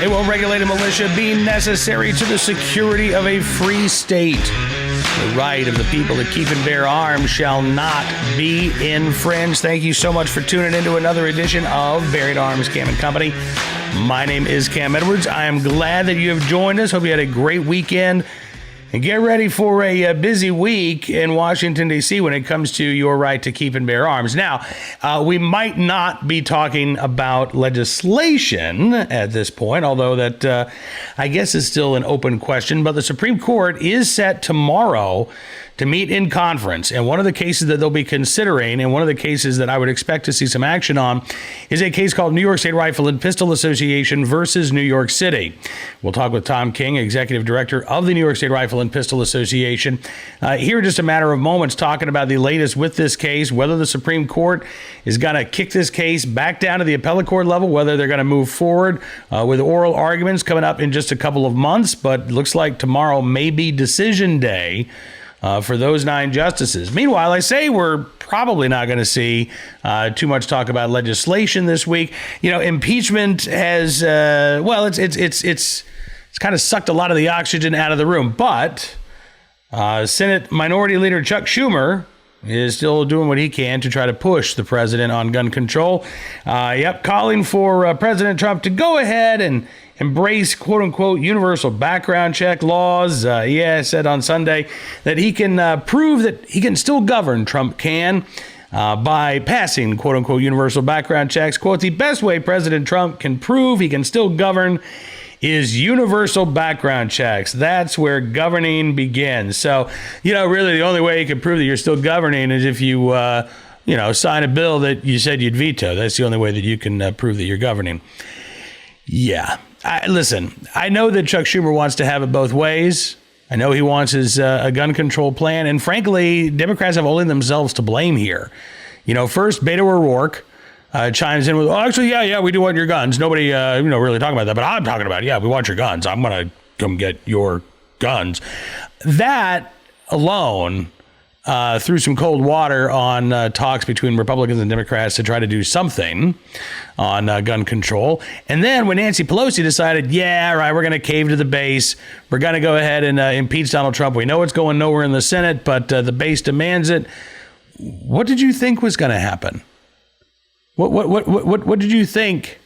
It won't regulate a militia be necessary to the security of a free state. The right of the people to keep and bear arms shall not be infringed. Thank you so much for tuning into another edition of Buried Arms Cam and Company. My name is Cam Edwards. I am glad that you have joined us. Hope you had a great weekend. And get ready for a busy week in Washington, D.C. when it comes to your right to keep and bear arms. Now, we might not be talking about legislation at this point, although that I guess is still an open question. But the Supreme Court is set tomorrow to meet in conference. And one of the cases that they'll be considering, and one of the cases that I would expect to see some action on, is a case called New York State Rifle and Pistol Association versus New York City. We'll talk with Tom King, Executive Director of the New York State Rifle and Pistol Association, here in just a matter of moments, talking about the latest with this case, whether the Supreme Court is going to kick this case back down to the appellate court level, whether they're going to move forward with oral arguments coming up in just a couple of months. But looks like tomorrow may be decision day for those 9 justices. Meanwhile, I say we're probably not going to see too much talk about legislation this week. You know, impeachment has it's kind of sucked a lot of the oxygen out of the room. But Senate Minority Leader Chuck Schumer is still doing what he can to try to push the president on gun control. Calling for President Trump to go ahead and embrace quote-unquote universal background check laws. Said on Sunday that he can prove that he can still govern. Trump can by passing quote-unquote universal background checks. Quote, the best way President Trump can prove he can still govern is universal background checks. That's where governing begins. So, really the only way you can prove that you're still governing is if you, sign a bill that you said you'd veto. That's the only way that you can prove that you're governing. Yeah. Listen, I know that Chuck Schumer wants to have it both ways. I know he wants his a gun control plan. And frankly, Democrats have only themselves to blame here. First, Beto O'Rourke chimes in with, we do want your guns. Nobody, really talking about that. But I'm talking about, we want your guns. I'm going to come get your guns. That alone threw some cold water on talks between Republicans and Democrats to try to do something on gun control. And then when Nancy Pelosi decided, we're going to cave to the base. We're going to go ahead and impeach Donald Trump. We know it's going nowhere in the Senate, but the base demands it. What did you think was going to happen? What did you think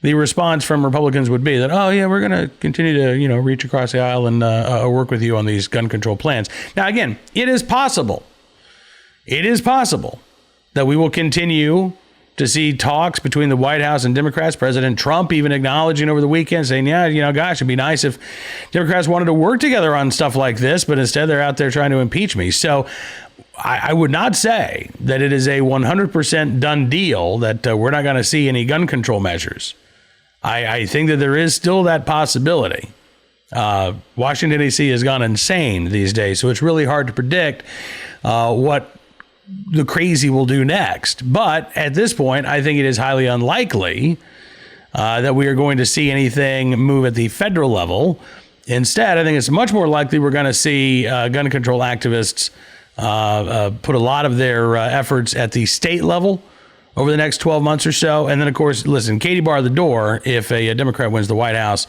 the response from Republicans would be? That, we're going to continue to, reach across the aisle and work with you on these gun control plans. Now, again, it is possible that we will continue to see talks between the White House and Democrats. President Trump even acknowledging over the weekend, saying, it'd be nice if Democrats wanted to work together on stuff like this, but instead they're out there trying to impeach me. So I would not say that it is a 100% done deal, that we're not going to see any gun control measures. I think that there is still that possibility. Washington, D.C. has gone insane these days, so it's really hard to predict what the crazy will do next. But at this point, I think it is highly unlikely that we are going to see anything move at the federal level. Instead, I think it's much more likely we're going to see gun control activists put a lot of their efforts at the state level over the next 12 months or so. And then, of course, listen, Katie bar the door if a Democrat wins the White House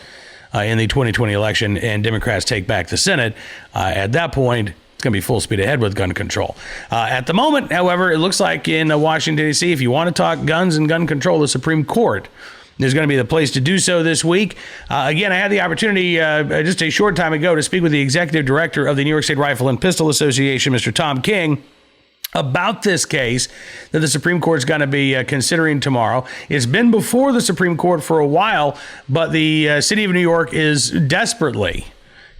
in the 2020 election and Democrats take back the Senate. At that point, it's going to be full speed ahead with gun control. At the moment, however, it looks like in Washington, D.C., if you want to talk guns and gun control, the Supreme Court is going to be the place to do so this week. Again, I had the opportunity just a short time ago to speak with the Executive Director of the New York State Rifle and Pistol Association, Mr. Tom King, about this case that the Supreme Court is going to be considering tomorrow. It's been before the Supreme Court for a while, but the city of New York is desperately,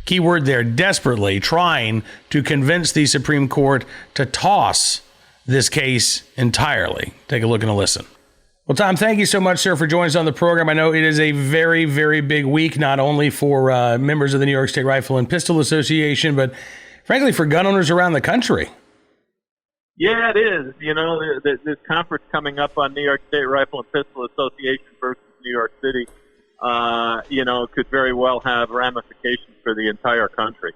keyword there, desperately trying to convince the Supreme Court to toss this case entirely. Take a look and a listen. Well, Tom, thank you so much, sir, for joining us on the program. I know it is a very, very big week, not only for members of the New York State Rifle and Pistol Association, but frankly, for gun owners around the country. Yeah, it is. This conference coming up on New York State Rifle and Pistol Association versus New York City, could very well have ramifications for the entire country.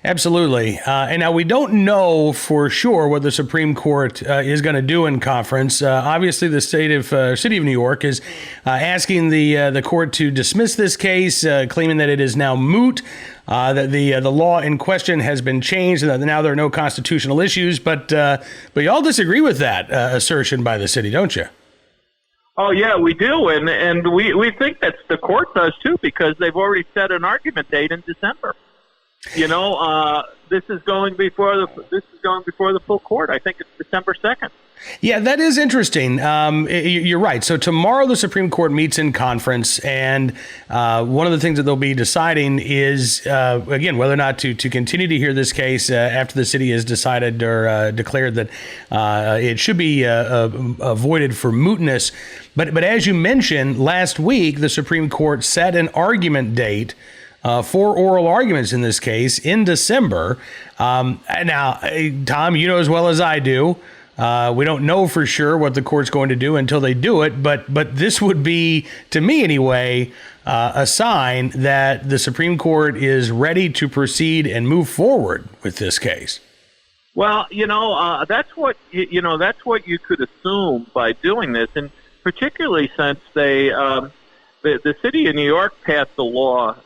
Absolutely. And now we don't know for sure what the Supreme Court is going to do in conference. Obviously, the city of New York is asking the court to dismiss this case, claiming that it is now moot, that the law in question has been changed, and that now there are no constitutional issues. But you all disagree with that assertion by the city, don't you? Oh, yeah, we do, and we think that the court does, too, because they've already set an argument date in December. This is going before the full court. I think it's December 2nd. Yeah, that is interesting. You're right. So tomorrow the Supreme Court meets in conference, and one of the things that they'll be deciding is, again, whether or not to continue to hear this case after the city has decided or declared that it should be avoided for mootness. But as you mentioned, last week the Supreme Court set an argument date for oral arguments in this case in December. Now, Tom, you know as well as I do, we don't know for sure what the court's going to do until they do it. But this would be, to me anyway, a sign that the Supreme Court is ready to proceed and move forward with this case. Well, that's what that's what you could assume by doing this, and particularly since the city of New York passed a law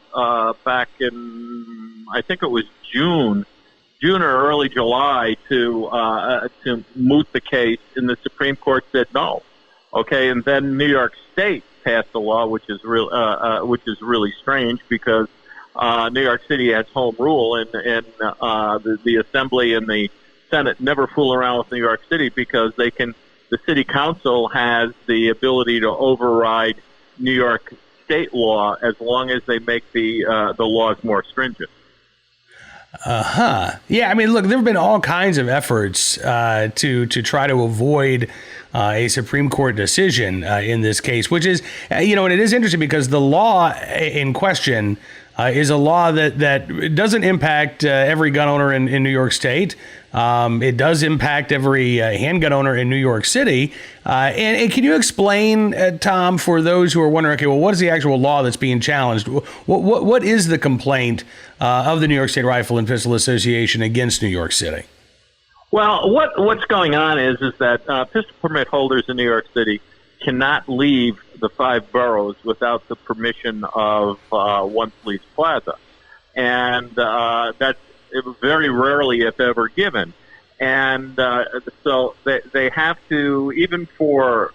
back in, I think it was June or early July to moot the case, and the Supreme Court said no. Okay, and then New York State passed a law, which is really strange because New York City has home rule, and the Assembly and the Senate never fool around with New York City because the City Council has the ability to override New York State law as long as they make the laws more stringent. Yeah, I mean, look, there have been all kinds of efforts to try to avoid a Supreme Court decision in this case, which is, and it is interesting because the law in question is a law that doesn't impact every gun owner in New York State. It does impact every handgun owner in New York City. And can you explain, Tom, for those who are wondering, okay, well, what is the actual law that's being challenged? What is the complaint of the New York State Rifle and Pistol Association against New York City? Well, what's going on is that pistol permit holders in New York City cannot leave the 5 boroughs without the permission of One Police Plaza, and that's very rarely, if ever, given. And so they have to, even for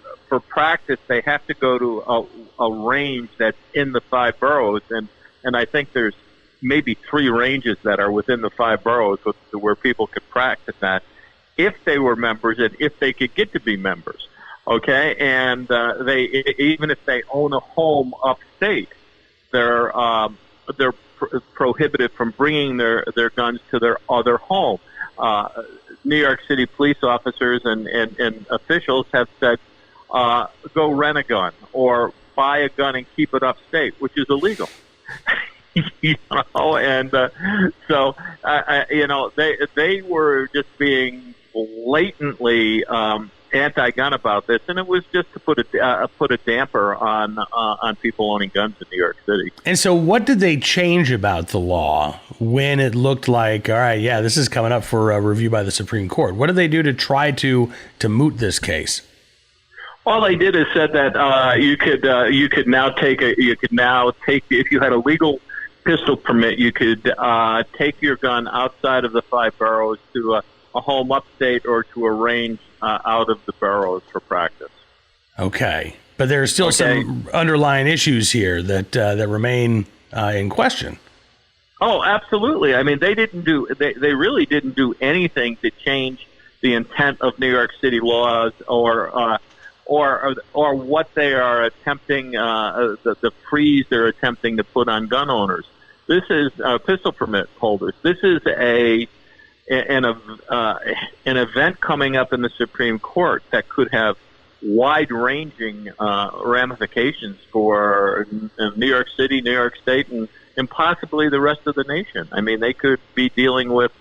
practice, they have to go to a range that's in the 5 boroughs, and I think there's maybe 3 ranges that are within the 5 boroughs where people could practice that if they were members and if they could get to be members. Okay, and they, even if they own a home upstate, they're prohibited from bringing their guns to their other home. New York City police officers and officials have said, go rent a gun or buy a gun and keep it upstate, which is illegal. And so they were just being blatantly anti-gun about this, and it was just to put a damper on people owning guns in New York City. And so, what did they change about the law when it looked like, all right, yeah, this is coming up for review by the Supreme Court? What did they do to try to moot this case? All they did is said that you could now take if you had a legal pistol permit, you could take your gun outside of the 5 boroughs to a home upstate or to a range out of the boroughs for practice. Okay, but there are still some underlying issues here that remain in question. Oh, absolutely. I mean, they really didn't do anything to change the intent of New York City laws or what they are attempting, the freeze they're attempting to put on gun owners. This is pistol permit holders. This is an event coming up in the Supreme Court that could have wide-ranging ramifications for New York City, New York State, and possibly the rest of the nation. I mean, they could be dealing with,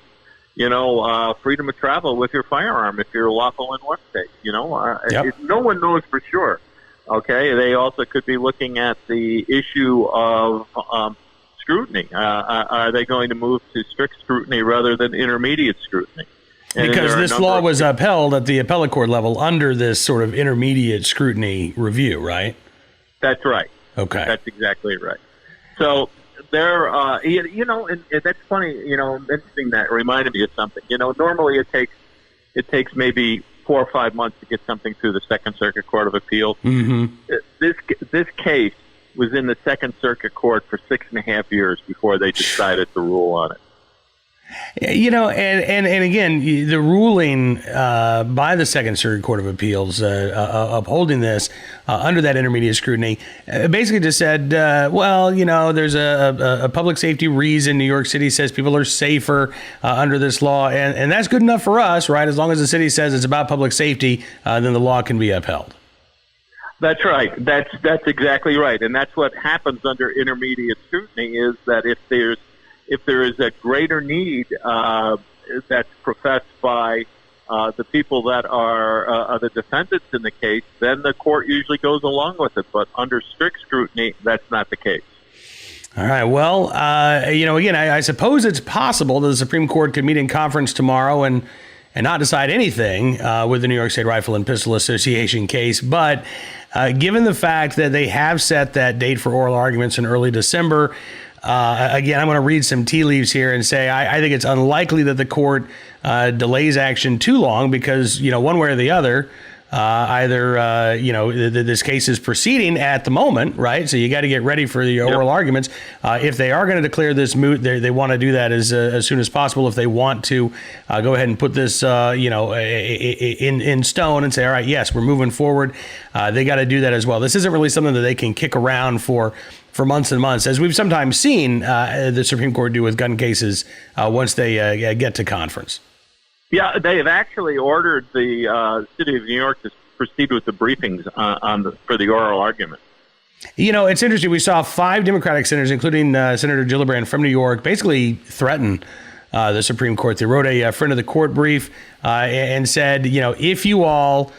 freedom of travel with your firearm if you're lawful in one state. Yep. No one knows for sure. Okay, they also could be looking at the issue of scrutiny. Are they going to move to strict scrutiny rather than intermediate scrutiny? And because this law was upheld at the appellate court level under this sort of intermediate scrutiny review, right? That's right. Okay. That's exactly right. So there, and that's funny, mentioning that reminded me of something. Normally it takes maybe 4 or 5 months to get something through the Second Circuit Court of Appeals. Mm-hmm. This case was in the Second Circuit Court for 6.5 years before they decided to rule on it. And again, the ruling by the Second Circuit Court of Appeals upholding this under that intermediate scrutiny basically just said, there's a public safety reason. New York City says people are safer under this law, and that's good enough for us, right? As long as the city says it's about public safety, then the law can be upheld. That's right. That's exactly right, and that's what happens under intermediate scrutiny is that if there is a greater need that's professed by the people that are the defendants in the case, then the court usually goes along with it. But under strict scrutiny, that's not the case. All right. Well, again, I suppose it's possible that the Supreme Court could meet in conference tomorrow and not decide anything with the New York State Rifle and Pistol Association case. But given the fact that they have set that date for oral arguments in early December, again, I'm going to read some tea leaves here and say I think it's unlikely that the court delays action too long because, one way or the other, this case is proceeding at the moment, right? So you got to get ready for the oral arguments. If they are going to declare this moot, they want to do that as soon as possible. If they want to go ahead and put this, in stone and say, all right, yes, we're moving forward, they got to do that as well. This isn't really something that they can kick around for months and months, as we've sometimes seen the Supreme Court do with gun cases once they get to conference. Yeah, they have actually ordered the City of New York to proceed with the briefings for the oral argument. It's interesting. We saw 5 Democratic senators, including Senator Gillibrand from New York, basically threaten the Supreme Court. They wrote a friend of the court brief and said, if you all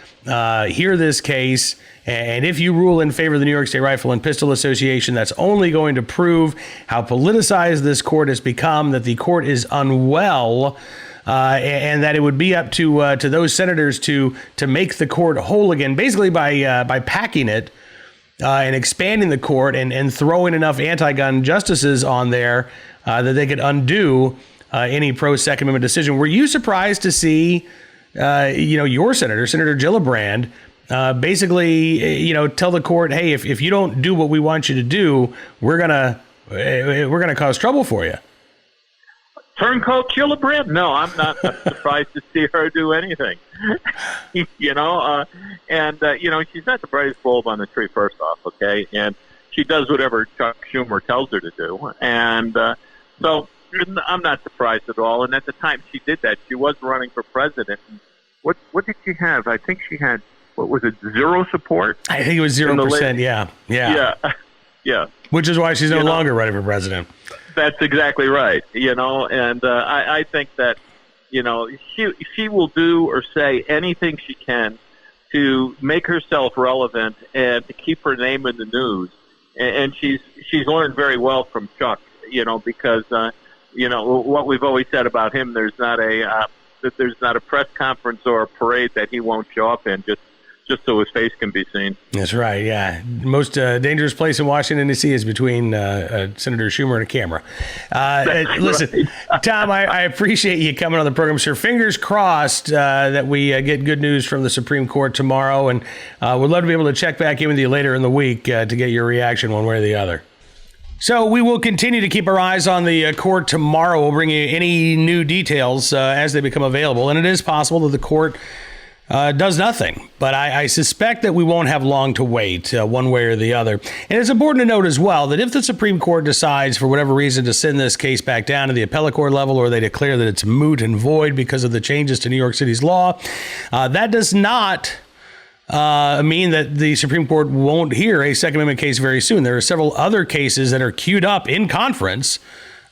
hear this case, and if you rule in favor of the New York State Rifle and Pistol Association, that's only going to prove how politicized this court has become, that the court is unwell, and that it would be up to those senators to make the court whole again, basically by packing it and expanding the court and throwing enough anti-gun justices on there that they could undo any pro-Second Amendment decision. Were you surprised to see, your senator, Senator Gillibrand, basically, tell the court, hey, if you don't do what we want you to do, we're gonna cause trouble for you? Turncoat Gillibrand? No, I'm not surprised to see her do anything. She's not the brightest bulb on the tree, first off, okay? And she does whatever Chuck Schumer tells her to do. And so I'm not surprised at all. And at the time she did that, she was running for president. What did she have? I think she had, what was it, 0 support? I think it was 0%, yeah. Yeah. Which is why she's no longer running for president. That's exactly right, and I think that, she will do or say anything she can to make herself relevant and to keep her name in the news. And she's learned very well from Chuck, because, what we've always said about him, there's not a press conference or a parade that he won't show up in, just so his face can be seen. That's right, yeah. Most dangerous place in Washington, D.C. is between Senator Schumer and a camera. Listen, right. Tom, I appreciate you coming on the program, sir. Fingers crossed that we get good news from the Supreme Court tomorrow, and we'd love to be able to check back in with you later in the week to get your reaction one way or the other. So we will continue to keep our eyes on the court tomorrow. We'll bring you any new details as they become available, and it is possible that the court does nothing. But I suspect that we won't have long to wait one way or the other. And it's important to note as well that if the Supreme Court decides for whatever reason to send this case back down to the appellate court level, or they declare that it's moot and void because of the changes to New York City's law, that does not mean that the Supreme Court won't hear a Second Amendment case very soon. There are several other cases that are queued up in conference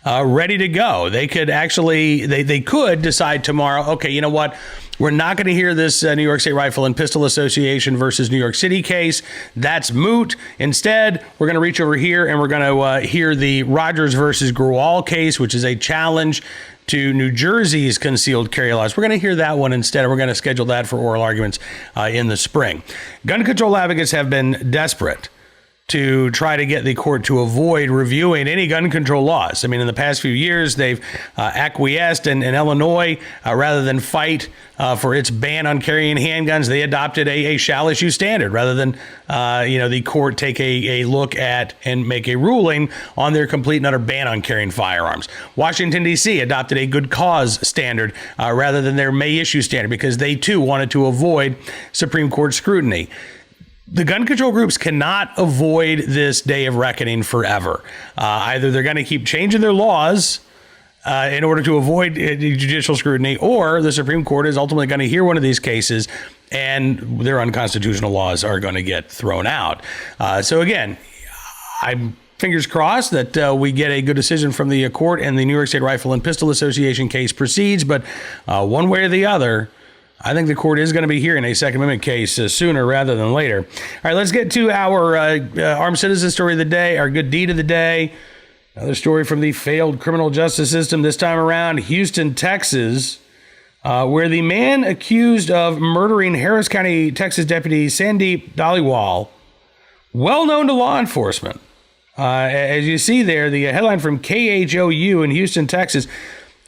ready to go. They could actually, they could decide tomorrow, okay, you know what? We're not going to hear this New York State Rifle and Pistol Association versus New York City case. That's moot. Instead, we're going to reach over here and we're going to hear the Rogers versus Grewal case, which is a challenge to New Jersey's concealed carry laws. We're going to hear that one instead. We're going to schedule that for oral arguments in the spring. Gun control advocates have been desperate to try to get the court to avoid reviewing any gun control laws. I mean, in the past few years, they've acquiesced in Illinois rather than fight for its ban on carrying handguns. They adopted a shall issue standard rather than, the court take a look at and make a ruling on their complete and utter ban on carrying firearms. Washington, D.C. adopted a good cause standard rather than their may issue standard because they, too, wanted to avoid Supreme Court scrutiny. The gun control groups cannot avoid this day of reckoning forever. Either they're going to keep changing their laws in order to avoid judicial scrutiny, or the Supreme Court is ultimately going to hear one of these cases and their unconstitutional laws are going to get thrown out. So again, I'm fingers crossed that we get a good decision from the court and the New York State Rifle and Pistol Association case proceeds. But one way or the other, I think the court is going to be hearing a Second Amendment case sooner rather than later. All right, let's get to our armed citizen story of the day, our good deed of the day. Another story from the failed criminal justice system, this time around Houston, Texas, where the man accused of murdering Harris County, Texas Deputy Sandeep Dhaliwal, well known to law enforcement. As you see there, the headline from KHOU in Houston, Texas,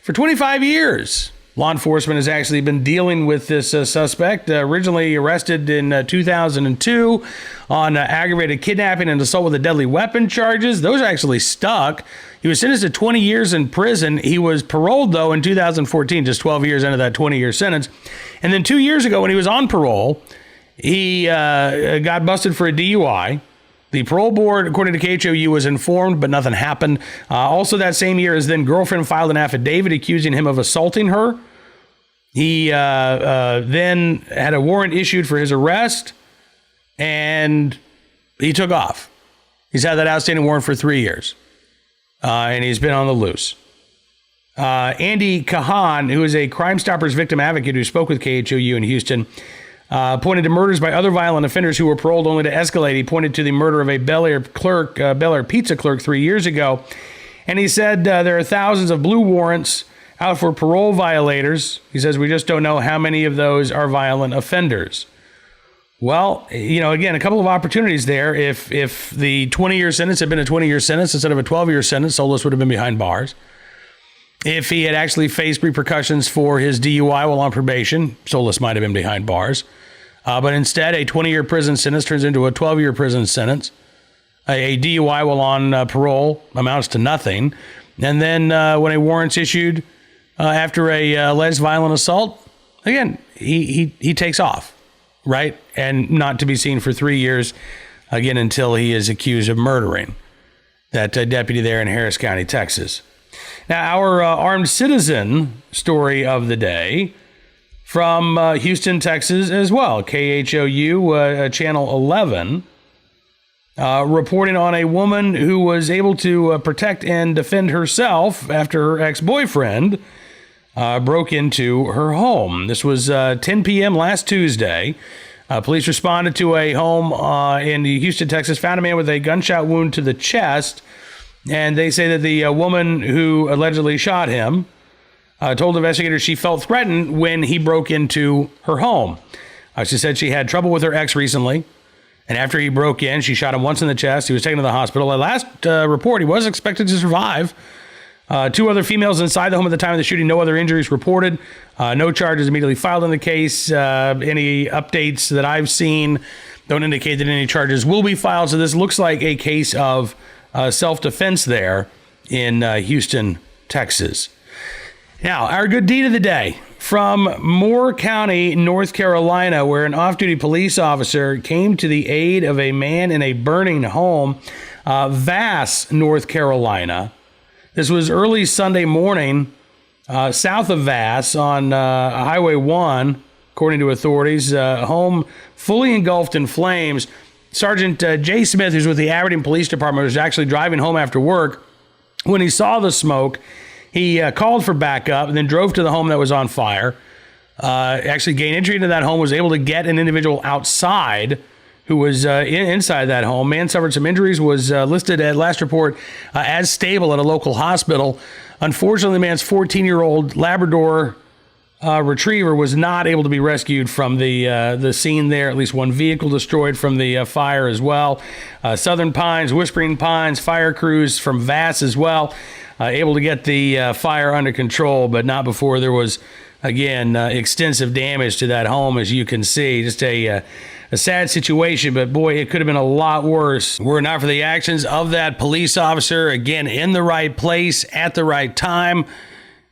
for 25 years. Law enforcement has actually been dealing with this suspect, originally arrested in 2002 on aggravated kidnapping and assault with a deadly weapon charges. Those are actually stuck. He was sentenced to 20 years in prison. He was paroled, though, in 2014, just 12 years into that 20-year sentence. And then 2 years ago, when he was on parole, he got busted for a DUI. The parole board, according to KHOU, was informed, but nothing happened. Also that same year, his then girlfriend filed an affidavit accusing him of assaulting her. He then had a warrant issued for his arrest, and he took off. He's had that outstanding warrant for 3 years, and he's been on the loose. Andy Kahan, who is a Crime Stoppers victim advocate who spoke with KHOU in Houston, pointed to murders by other violent offenders who were paroled only to escalate. He pointed to the murder of a Bel Air pizza clerk 3 years ago. And he said there are thousands of blue warrants out for parole violators. He says, we just don't know how many of those are violent offenders. Well, again, a couple of opportunities there. If the 20-year sentence had been a 20-year sentence instead of a 12-year sentence, Solis would have been behind bars. If he had actually faced repercussions for his DUI while on probation, Solis might have been behind bars. But instead, a 20-year prison sentence turns into a 12-year prison sentence. A DUI while on parole amounts to nothing. And then when a warrant's issued after a alleged violent assault, again, he takes off, right? And not to be seen for 3 years, again, until he is accused of murdering that deputy there in Harris County, Texas. Now, our armed citizen story of the day from Houston, Texas as well. KHOU, Channel 11, reporting on a woman who was able to protect and defend herself after her ex-boyfriend broke into her home. This was 10 p.m. last Tuesday. Police responded to a home in Houston, Texas, found a man with a gunshot wound to the chest. And they say that the woman who allegedly shot him told investigators she felt threatened when he broke into her home. She said she had trouble with her ex recently. And after he broke in, she shot him once in the chest. He was taken to the hospital. At last report, he was expected to survive. 2 other females inside the home at the time of the shooting. No other injuries reported. No charges immediately filed in the case. Any updates that I've seen don't indicate that any charges will be filed. So this looks like a case of self-defense there in Houston, Texas. Now, our good deed of the day from Moore County, North Carolina, where an off-duty police officer came to the aid of a man in a burning home, Vass, North Carolina. This was early Sunday morning, south of Vass on Highway 1, according to authorities. Home fully engulfed in flames. Sergeant Jay Smith, who's with the Aberdeen Police Department, was actually driving home after work When he saw the smoke, he called for backup and then drove to the home that was on fire. Actually gained entry into that home, was able to get an individual outside who was inside that home. Man suffered some injuries, was listed at last report as stable at a local hospital. Unfortunately, the man's 14-year-old Labrador retriever was not able to be rescued from the scene there. At least one vehicle destroyed from the fire as well. Southern Pines, Whispering Pines, fire crews from Vass as well, able to get the fire under control, but not before there was, again, extensive damage to that home, as you can see. Just a sad situation, but boy, it could have been a lot worse. Were it not for the actions of that police officer, again, in the right place at the right time,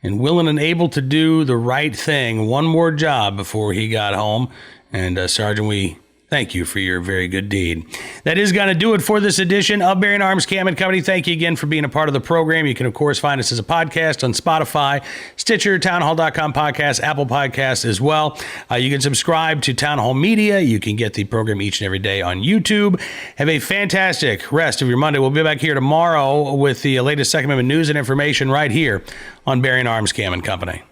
and willing and able to do the right thing. One more job before he got home. And Sergeant, we thank you for your very good deed. That is going to do it for this edition of Bearing Arms Cam and Company. Thank you again for being a part of the program. You can, of course, find us as a podcast on Spotify, Stitcher, townhall.com podcast, Apple Podcasts as well. You can subscribe to Town Hall Media. You can get the program each and every day on YouTube. Have a fantastic rest of your Monday. We'll be back here tomorrow with the latest Second Amendment news and information right here on Bearing Arms Cam and Company.